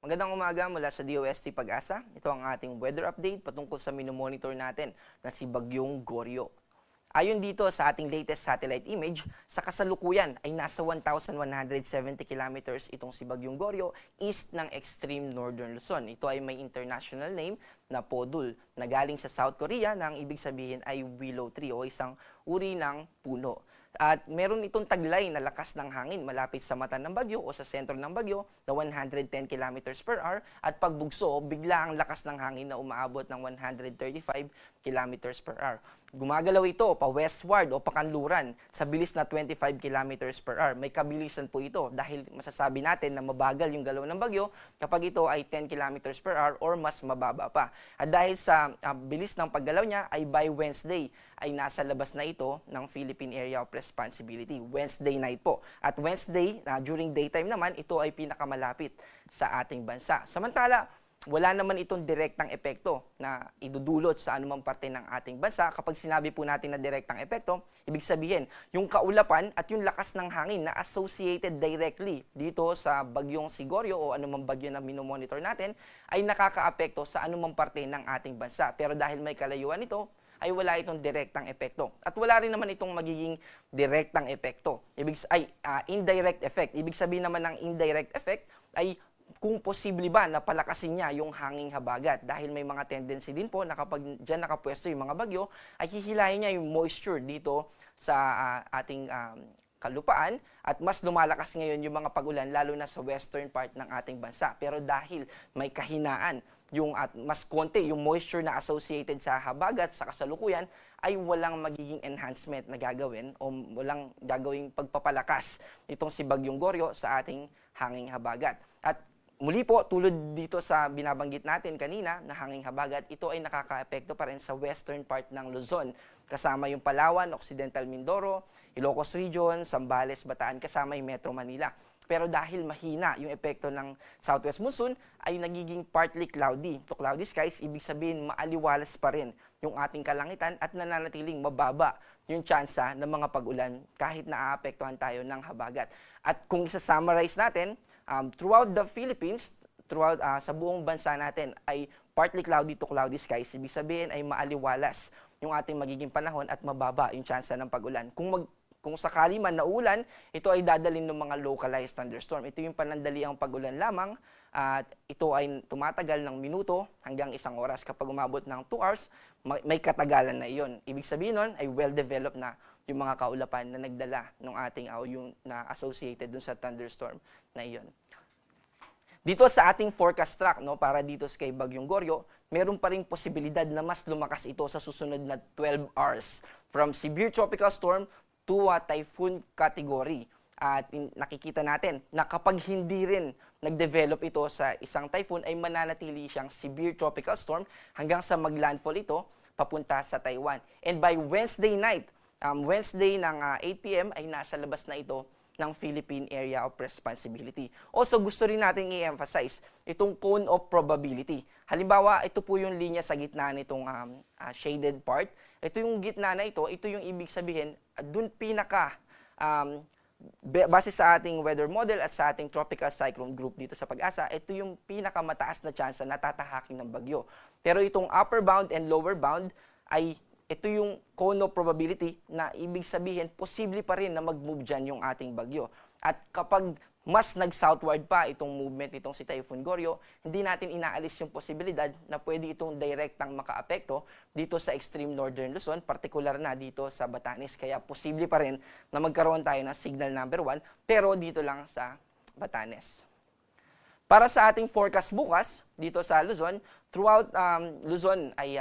Magandang umaga mula sa DOST Pag-asa. Ito ang ating weather update patungkol sa minomonitor natin na si Bagyong Goryo. Ayon dito sa ating latest satellite image, sa kasalukuyan ay nasa 1,170 kilometers itong si Bagyong Goryo east ng extreme northern Luzon. Ito ay may international name na Podul na galing sa South Korea na ang ibig sabihin ay willow tree o isang uri ng puno. At meron itong taglay na lakas ng hangin malapit sa mata ng bagyo o sa sentro ng bagyo na 110 kilometers per hour at pagbugso, bigla ang lakas ng hangin na umaabot ng 135 kilometers per hour. Gumagalaw ito pa westward o pakanluran sa bilis na 25 kilometers per hour. May kabilisan po ito dahil masasabi natin na mabagal yung galaw ng bagyo kapag ito ay 10 kilometers per hour or mas mababa pa. At dahil sa bilis ng paggalaw niya ay by Wednesday ay nasa labas na ito ng Philippine Area of Responsibility. Wednesday night po. At Wednesday, during daytime naman, ito ay pinakamalapit sa ating bansa. Samantala, wala naman itong direktang epekto na idudulot sa anumang parte ng ating bansa. Kapag sinabi po natin na direktang epekto, ibig sabihin, yung kaulapan at yung lakas ng hangin na associated directly dito sa bagyong si Goryo o anumang bagyo na minomonitor natin ay nakakaapekto sa anumang parte ng ating bansa. Pero dahil may kalayuan ito, ay wala itong direktang epekto. At wala rin naman itong magiging direktang epekto. Indirect effect. Ibig sabihin naman ng indirect effect ay kung posible ba na palakasin niya yung hanging habagat dahil may mga tendency din po na kapag dyan nakapwesto yung mga bagyo ay hihilahin niya yung moisture dito sa ating kalupaan at mas lumalakas ngayon yung mga pag-ulan lalo na sa western part ng ating bansa. Pero dahil may kahinaan at mas konti yung moisture na associated sa habagat sa kasalukuyan ay walang magiging enhancement na gagawin o walang gagawing pagpapalakas itong si Bagyong Goryo sa ating hanging habagat. At muli po, tulad dito sa binabanggit natin kanina na hanging habagat, ito ay nakakaapekto pa rin sa western part ng Luzon. Kasama yung Palawan, Occidental Mindoro, Ilocos Region, Zambales, Bataan, kasama yung Metro Manila. Pero dahil mahina yung epekto ng southwest monsoon, ay nagiging partly cloudy. To cloudy skies, ibig sabihin maaliwalas pa rin yung ating kalangitan at nananatiling mababa yung tsansa ng mga pag-ulan kahit naaapektuhan tayo ng habagat. At kung isa-summarize natin, throughout the Philippines, sa buong bansa natin ay partly cloudy to cloudy skies. Ibig sabihin ay maaliwalas yung ating magiging panahon at mababa yung tsansa ng pag-ulan. Kung sakali man naulan, ito ay dadalhin ng mga localized thunderstorm. Ito yung panandaliang pag-ulan lamang at ito ay tumatagal ng minuto hanggang 1 oras. Kapag umabot ng 2 hours, may katagalan na iyon. Ibig sabihin nun ay well-developed na yung mga kaulapan na nagdala ng ating yung na associated dun sa thunderstorm na iyon. Dito sa ating forecast track, para dito kay Bagyong Goryo, meron pa ring posibilidad na mas lumakas ito sa susunod na 12 hours from severe tropical storm to typhoon category. At nakikita natin na kapag hindi rin nag-develop ito sa isang typhoon ay mananatili siyang severe tropical storm hanggang sa maglandfall ito papunta sa Taiwan. And by Wednesday night, Wednesday ng 8 p.m. ay nasa labas na ito ng Philippine Area of Responsibility. Also, gusto rin natin i-emphasize itong cone of probability. Halimbawa, ito po yung linya sa gitna nitong shaded part. Ito yung gitna na ito yung ibig sabihin, dun base sa ating weather model at sa ating tropical cyclone group dito sa Pag-asa, ito yung pinakamataas na tsansa na tatahakin ng bagyo. Pero itong upper bound and lower bound ay ito yung cone of probability na ibig sabihin, posible pa rin na mag-move dyan yung ating bagyo. At kapag mas nag-southward pa itong movement itong si Typhoon Goryo, hindi natin inaalis yung posibilidad na pwede itong direktang makaapekto dito sa extreme northern Luzon, particular na dito sa Batanes. Kaya posible pa rin na magkaroon tayo ng signal number 1, pero dito lang sa Batanes. Para sa ating forecast bukas, dito sa Luzon, throughout Luzon ay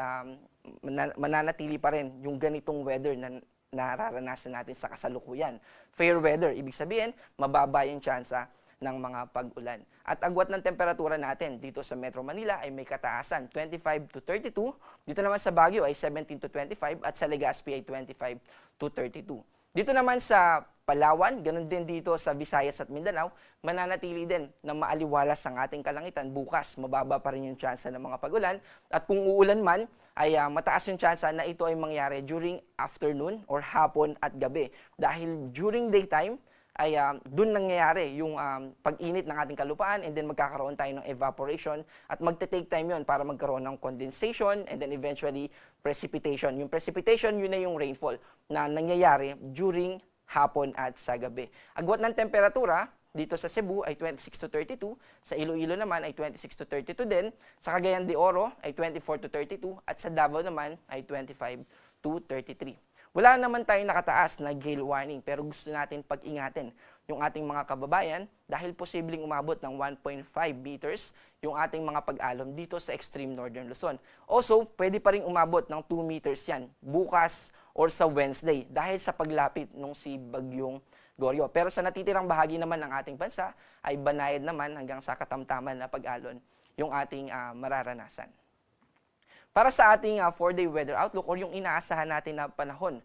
mananatili pa rin yung ganitong weather na nararanasan natin sa kasalukuyan. Fair weather, ibig sabihin, mababa yung tsansa ng mga pag-ulan. At agwat ng temperatura natin dito sa Metro Manila ay may kataasan 25 to 32, dito naman sa Baguio ay 17 to 25 at sa Legazpi ay 25 to 32. Dito naman sa Palawan, ganun din dito sa Visayas at Mindanao, mananatili din na maaliwalas ang ating kalangitan. Bukas, mababa pa rin yung tsansa ng mga pag-ulan. At kung uulan man, ay mataas yung tsansa na ito ay mangyari during afternoon or hapon at gabi. Dahil during daytime, ay doon nangyayari yung pag-init ng ating kalupaan, and then magkakaroon tayo ng evaporation at magte-take time yon para magkaroon ng condensation and then eventually precipitation. Yung precipitation, yun na yung rainfall na nangyayari during hapon at sa gabi. Agwat ng temperatura, dito sa Cebu ay 26 to 32, sa Iloilo naman ay 26 to 32 din, sa Cagayan de Oro ay 24 to 32, at sa Davao naman ay 25 to 33. Wala naman tayong nakataas na gale warning, pero gusto natin pag-ingatan yung ating mga kababayan dahil posibleng umabot ng 1.5 meters yung ating mga pag-alon dito sa extreme northern Luzon. Also, pwede pa rin umabot ng 2 meters yan bukas or sa Wednesday dahil sa paglapit ng si Bagyong Goryo. Pero sa natitirang bahagi naman ng ating bansa ay banayad naman hanggang sa katamtaman na pag-alon yung ating mararanasan. Para sa ating 4-day weather outlook or yung inaasahan natin na panahon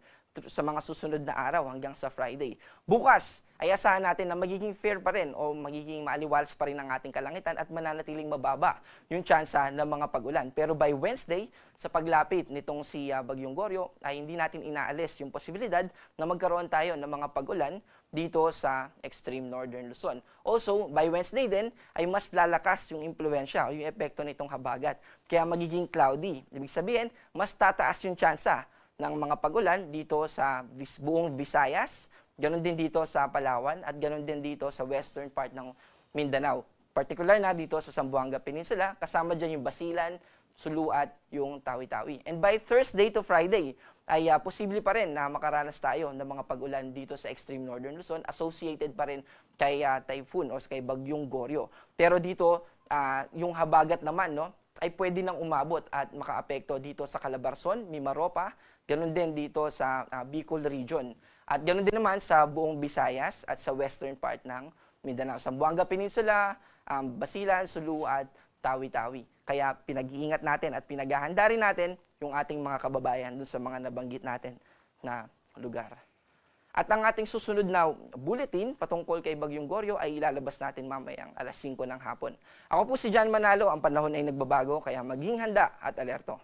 sa mga susunod na araw hanggang sa Friday. Bukas ay asahan natin na magiging fair pa rin o magiging maaliwalas pa rin ang ating kalangitan at mananatiling mababa yung tsansa ng mga pag-ulan. Pero by Wednesday, sa paglapit nitong si Bagyong Goryo, ay hindi natin inaalis yung posibilidad na magkaroon tayo ng mga pag-ulan dito sa extreme northern Luzon. Also, by Wednesday din, ay mas lalakas yung impluensya o yung epekto nitong habagat. Kaya magiging cloudy. Ibig sabihin, mas tataas yung tsansa ng mga pag-ulan dito sa buong Visayas, ganoon din dito sa Palawan, at ganoon din dito sa western part ng Mindanao. Particular na dito sa Zamboanga Peninsula, kasama dyan yung Basilan, Sulu at yung Tawi-Tawi. And by Thursday to Friday, ay posible pa rin na makaranas tayo ng mga pag-ulan dito sa extreme northern Luzon, associated pa rin kay typhoon o kay Bagyong Goryo. Pero dito, yung habagat naman, no, ay pwede nang umabot at makaapekto dito sa Calabarzon, Mimaropa, ganoon din dito sa Bicol region. At ganoon din naman sa buong Visayas at sa western part ng Mindanao. Zamboanga Peninsula, Basilan, Sulu at Tawi-Tawi. Kaya pinag-iingat natin at pinaghahanda rin natin yung ating mga kababayan dun sa mga nabanggit natin na lugar. At ang ating susunod na bulletin patungkol kay Bagyong Goryo ay ilalabas natin mamayang alas 5 ng hapon. Ako po si John Manalo, ang panahon ay nagbabago kaya maging handa at alerto.